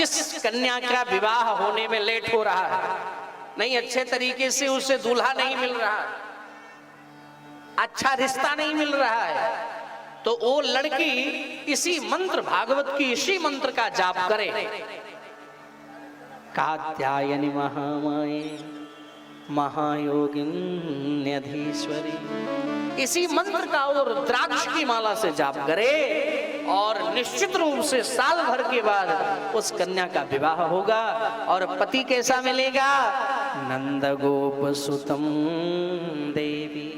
जिस कन्या का विवाह होने में लेट हो रहा है, नहीं अच्छे तरीके से उसे दूल्हा नहीं मिल रहा, अच्छा रिश्ता नहीं मिल रहा है, तो वो लड़की इसी मंत्र, भागवत की इसी मंत्र का जाप करे, कात्यायनी महामाये महायोगिन्यधीश्वरी, इसी मंत्र का और रुद्राक्ष की माला से जाप करे और निश्चित रूप से साल भर के बाद उस कन्या का विवाह होगा। और पति कैसा मिलेगा? नंद गोप सुतम देवी,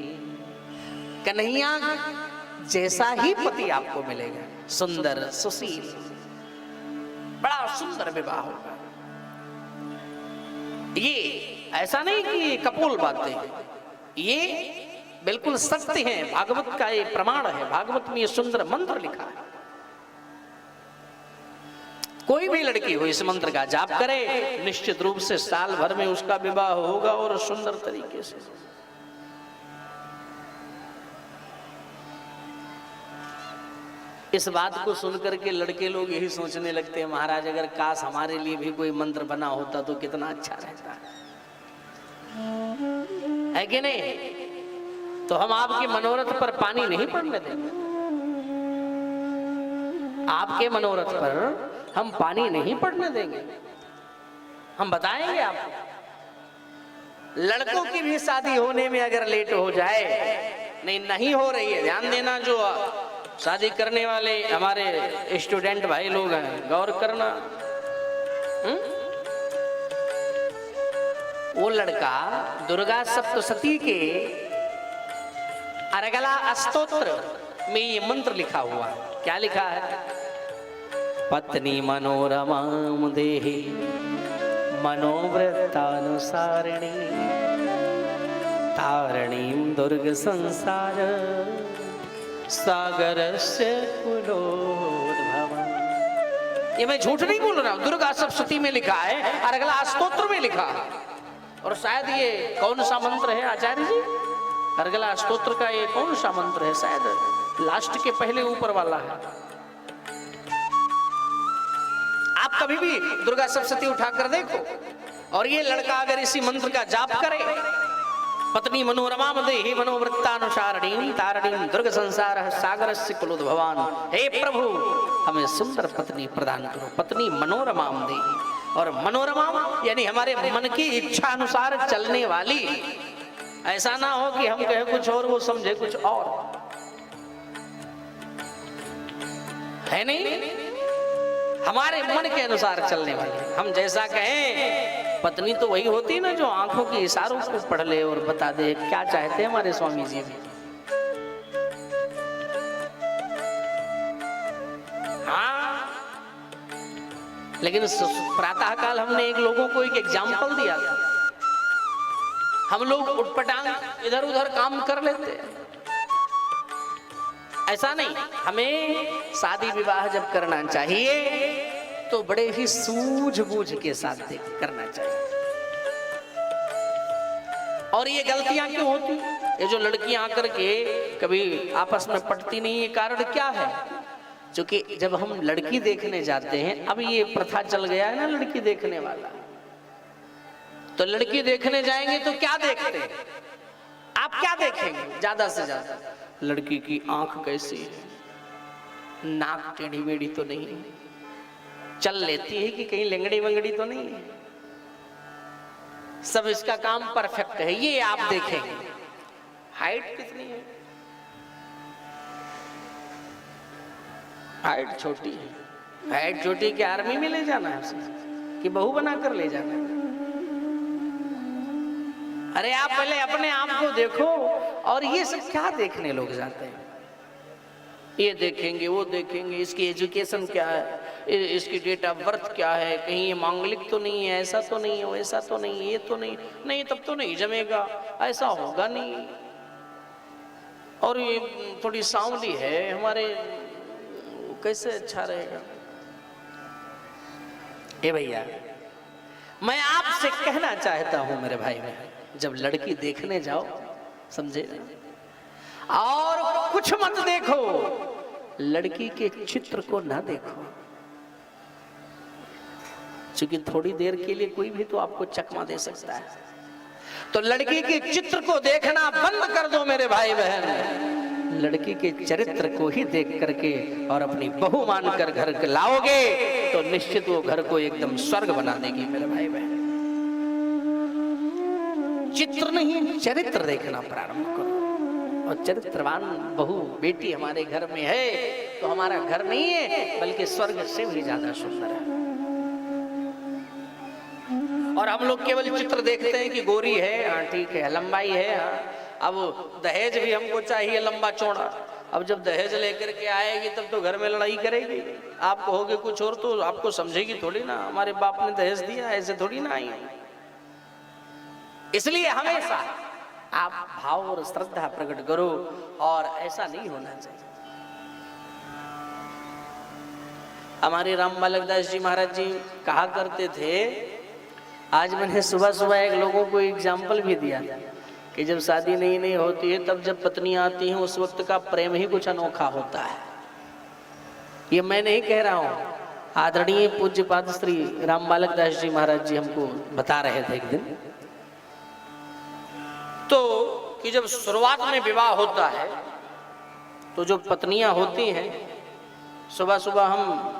कन्हैया जैसा ही पति आपको मिलेगा, सुंदर सुशील, बड़ा सुंदर विवाह होगा। ये ऐसा नहीं कि कपोल बातें, ये बिल्कुल सत्य है, भागवत का ये प्रमाण है, भागवत में ये सुंदर मंत्र लिखा है। कोई भी लड़की हो इस मंत्र का जाप करे, निश्चित रूप से साल भर में उसका विवाह होगा और सुंदर तरीके से। इस बात को सुनकर के लड़के लोग यही सोचने लगते हैं, महाराज अगर काश हमारे लिए भी कोई मंत्र बना होता तो कितना अच्छा रहता है कि नहीं? तो हम आपके मनोरथ पर पानी नहीं पड़ने देंगे, आपके मनोरथ पर हम पानी नहीं पड़ने देंगे। हम बताएंगे आपको, लड़कों की भी शादी होने में अगर लेट हो जाए, नहीं हो रही है, ध्यान देना, जो शादी करने वाले हमारे स्टूडेंट भाई लोग हैं, गौर करना। वो लड़का दुर्गा सप्तशती के अर्गला स्तोत्र में ये मंत्र लिखा हुआ, क्या लिखा है? पत्नी मनोरमाम देहि मनोवृत्तानुसारिणी तारणीं दुर्ग संसार सागरस्य कुलोद्भवम्। ये मैं झूठ नहीं बोल रहा हूं, दुर्गा सप्तशती में लिखा है, अर्गला स्तोत्र में लिखा है। और शायद ये कौन सा मंत्र है आचार्य जी? अर्गला स्तोत्र का ये कौन सा मंत्र है? शायद लास्ट के पहले ऊपर वाला है। आप कभी भी दुर्गा सप्तशती उठाकर देखो, और ये लड़का अगर इसी मंत्र का जाप करे, पत्नी मनोरमा देहि मनोवृत्तानुसारिणी तारणीं दुर्ग संसार सागरस्य कुलोद्भवान्। हे प्रभु हमें सुंदर पत्नी प्रदान करो, पत्नी मनोरमा देहि। और मनोरमा यानी हमारे मन की इच्छा अनुसार चलने वाली, ऐसा ना हो कि हम कहे कुछ और वो समझे कुछ और, है नहीं? हमारे मन के अनुसार चलने वाली, हम जैसा कहें। पत्नी तो वही होती ना जो आंखों के इशारों को पढ़ ले और बता दे क्या चाहते हैं हमारे स्वामी जी भी। हाँ, लेकिन प्रातः काल हमने एक लोगों को एक एग्जाम्पल दिया था, हम लोग उठपटांग इधर उधर काम कर लेते हैं, ऐसा नहीं। हमें शादी विवाह जब करना चाहिए तो बड़े ही सूझबूझ के साथ करना चाहिए। और ये गलतियां क्यों होती? ये जो लड़कियां आकर के कभी आपस में पटती नहीं है, कारण क्या है? क्योंकि जब हम लड़की देखने जाते हैं, अब ये प्रथा चल गया है ना लड़की देखने वाला, तो लड़की देखने जाएंगे तो क्या देखते हैं? आप क्या देखेंगे ज्यादा से ज्यादा? लड़की की आंख कैसी है, नाक टेढ़ी मेढ़ी तो नहीं है, चल लेती है कि कहीं लेंगड़ी वंगड़ी तो नहीं है, सब इसका काम परफेक्ट है, ये आप देखेंगे। हाइट कितनी है? हाइट छोटी है। हाइट छोटी कि आर्मी में ले जाना है उसे, कि बहू बनाकर ले जाना है? अरे आप पहले अपने आप को देखो। और ये सब क्या देखने लोग जाते हैं? ये देखेंगे, वो देखेंगे, इसकी एजुकेशन क्या है, इसकी डेट ऑफ बर्थ क्या है, कहीं ये मांगलिक तो नहीं है, ऐसा तो नहीं है, वैसा तो नहीं, ये तो नहीं, नहीं तब तो नहीं जमेगा, ऐसा होगा नहीं, और ये थोड़ी सांवली है हमारे, कैसे अच्छा रहेगा? ए भैया, मैं आपसे कहना चाहता हूं मेरे भाई बहन, जब लड़की देखने जाओ, समझे, और कुछ मत देखो, लड़की के चित्र को ना देखो, क्योंकि थोड़ी देर के लिए कोई भी तो आपको चकमा दे सकता है। तो लड़की के चित्र को देखना बंद कर दो मेरे भाई बहन, लड़की के चरित्र को ही देख करके और अपनी बहू मानकर घर लाओगे तो निश्चित वो घर को एकदम स्वर्ग बना देगी मेरे भाई बहन। चित्र नहीं, चरित्र देखना प्रारंभ करो। और चरित्रवान बहू बेटी हमारे घर में है तो हमारा घर नहीं है बल्कि स्वर्ग से भी ज्यादा सुंदर है। और हम लोग केवल चित्र देखते हैं कि गोरी है, हाँ ठीक है, लंबाई है, हाँ। अब दहेज भी हमको चाहिए लंबा चौड़ा। अब जब दहेज लेकर के आएगी तब तो घर में लड़ाई करेगी। आप कहोगे कुछ और तो आपको समझेगी थोड़ी ना, हमारे बाप ने दहेज दिया, ऐसे थोड़ी ना आई। इसलिए हमेशा आप भाव और श्रद्धा प्रकट करो और ऐसा नहीं होना चाहिए। हमारे राम बालक दास जी महाराज जी कहा करते थे, आज मैंने सुबह सुबह एक लोगों को एग्जाम्पल भी दिया कि जब शादी नहीं होती है तब जब पत्नियां आती हैं उस वक्त का प्रेम ही कुछ अनोखा होता है। ये मैं नहीं कह रहा हूं, आदरणीय पूज्यपाद श्री राम बालक दास जी महाराज जी हमको बता रहे थे एक दिन तो कि जब शुरुआत में विवाह होता है तो जो पत्नियां होती हैं, सुबह सुबह हम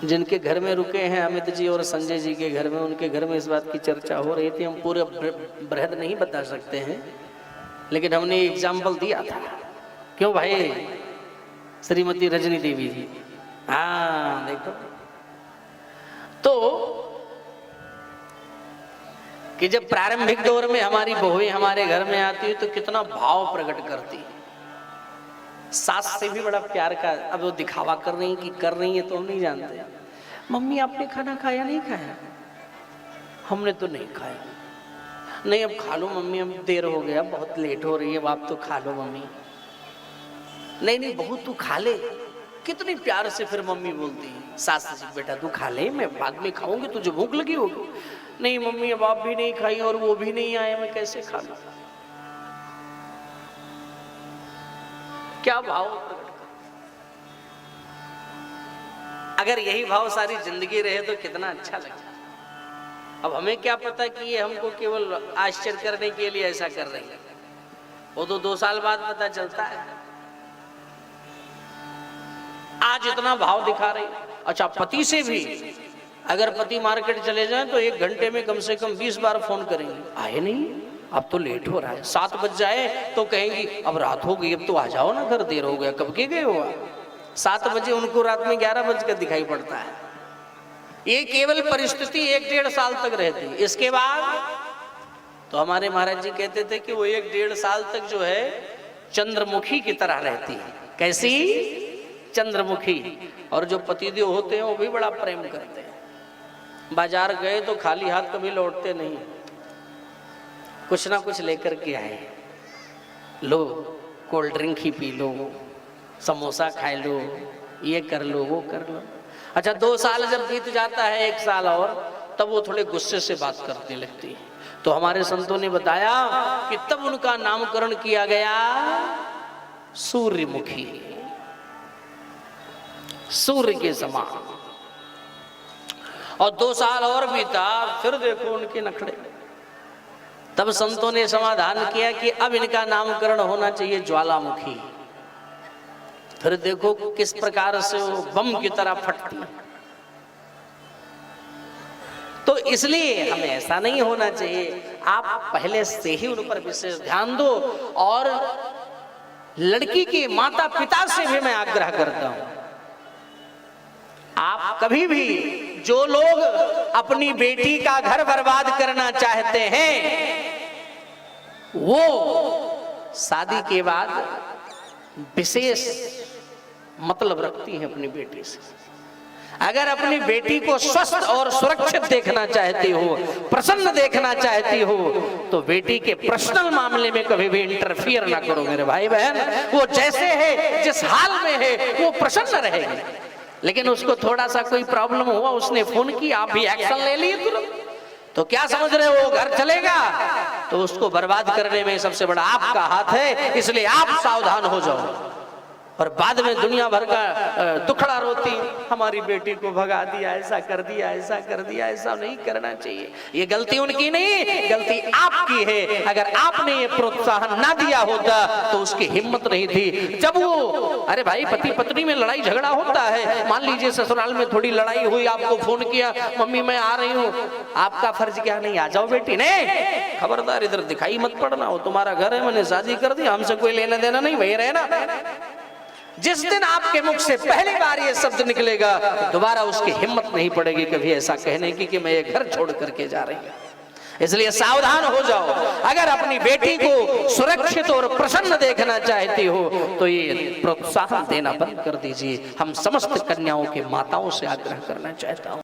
जिनके घर में रुके हैं अमित जी और संजय जी के घर में, उनके घर में इस बात की चर्चा हो रही थी। हम पूरे बृहद नहीं बता सकते हैं लेकिन हमने एग्जाम्पल दिया था। क्यों भाई? श्रीमती रजनी देवी जी, हाँ देखो तो कि जब प्रारंभिक दौर में हमारी बहुएं हमारे घर में आती है तो कितना भाव प्रकट करती है। सास से भी बड़ा प्यार का, अब वो दिखावा कर रही कि कर रही है तो हम नहीं जानते। मम्मी आपने खाना खाया नहीं खाया? हमने तो नहीं खाया। नहीं अब खा लो मम्मी, अब देर हो गया, बहुत लेट हो रही है, अब आप तो खा लो मम्मी। नहीं बहू तू खा ले। कितनी प्यार से फिर मम्मी बोलती है सास से, बेटा तू खा ले, मैं बाद में खाऊंगी, तुझे भूख लगी होगी। नहीं मम्मी अब आप भी नहीं खाई और वो भी नहीं आए, मैं कैसे खा लूं? क्या भाव प्रकट कर। अगर यही भाव सारी जिंदगी रहे तो कितना अच्छा लगता। अब हमें क्या पता कि ये हमको केवल आश्चर्य करने के लिए ऐसा कर रही है, वो तो 2 साल बाद पता चलता है। आज इतना भाव दिखा रही। अच्छा, पति से भी अगर पति मार्केट चले जाएं तो 1 घंटे में कम से कम 20 बार फोन करेंगे, आए नहीं, अब तो लेट हो रहा है। 7 बज जाए तो कहेंगी अब रात हो गई, अब तो आ जाओ ना, घर देर हो गया, कब के गए हो? 7 बजे उनको रात में 11 बजकर दिखाई पड़ता है। ये केवल परिस्थिति 1-1.5 साल तक रहती है। इसके बाद तो हमारे महाराज जी कहते थे कि वो 1-1.5 साल तक जो है चंद्रमुखी की तरह रहती है। कैसी? चंद्रमुखी। और जो पतिदेव होते हैं वो भी बड़ा प्रेम करते हैं। बाजार गए तो खाली हाथ कभी लौटते नहीं, कुछ ना कुछ लेकर के आए। लो कोल्ड ड्रिंक ही पी लो, समोसा खा लो, ये कर लो वो कर लो। अच्छा 2 साल जब बीत जाता है, 1 साल और, तब वो थोड़े गुस्से से बात करने लगती है। तो हमारे संतों ने बताया कि तब उनका नामकरण किया गया सूर्यमुखी, सूर्य के समान। और 2 साल और बीता, फिर देखो उनके नखड़े। तब संतों ने समाधान किया कि अब इनका नामकरण होना चाहिए ज्वालामुखी। फिर देखो किस प्रकार से वो बम की तरह फटती। तो इसलिए हमें ऐसा नहीं होना चाहिए। आप पहले से ही उन पर विशेष ध्यान दो। और लड़की के माता पिता से भी मैं आग्रह करता हूं, आप कभी भी, जो लोग अपनी बेटी का घर बर्बाद करना चाहते हैं वो शादी के बाद विशेष मतलब रखती हैं अपनी बेटी से। अगर अपनी बेटी को स्वस्थ और सुरक्षित देखना चाहती हो, प्रसन्न देखना चाहती हो, तो बेटी के पर्सनल मामले में कभी भी इंटरफियर ना करो मेरे भाई बहन। वो जैसे है, जिस हाल में है, वो प्रसन्न रहेगी। लेकिन उसको थोड़ा सा कोई प्रॉब्लम हुआ, उसने फोन किया, आप भी एक्शन ले लिए तुरंत, तो क्या समझ रहे हो वो घर चलेगा? तो उसको बर्बाद करने में सबसे बड़ा आपका हाथ है। इसलिए आप सावधान हो जाओ। और बाद में दुनिया भर का दुखड़ा रोती, हमारी बेटी को भगा दिया, ऐसा कर दिया, ऐसा कर दिया। ऐसा नहीं करना चाहिए। ये गलती उनकी नहीं, गलती आपकी है। अगर आपने ये प्रोत्साहन ना दिया होता तो उसकी हिम्मत नहीं थी। जब वो, अरे भाई पति पत्नी में लड़ाई झगड़ा होता है, मान लीजिए ससुराल में थोड़ी लड़ाई हुई, आपको फोन किया, मम्मी मैं आ रही हूँ, आपका फर्ज क्या नहीं आ जाओ बेटी, नहीं खबरदार इधर दिखाई मत पड़ना, वो तुम्हारा घर है, मैंने शादी कर दी, हमसे कोई लेना देना नहीं, वही रहना। जिस दिन आपके मुख से पहली बार ये शब्द निकलेगा, दोबारा उसकी हिम्मत नहीं पड़ेगी कभी ऐसा कहने की कि मैं ये घर छोड़ करके जा रही हूं। इसलिए सावधान हो जाओ। अगर अपनी बेटी को सुरक्षित और प्रसन्न देखना चाहती हो तो ये प्रोत्साहन देना बंद कर दीजिए। हम समस्त कन्याओं के माताओं से आग्रह करना चाहता हूं।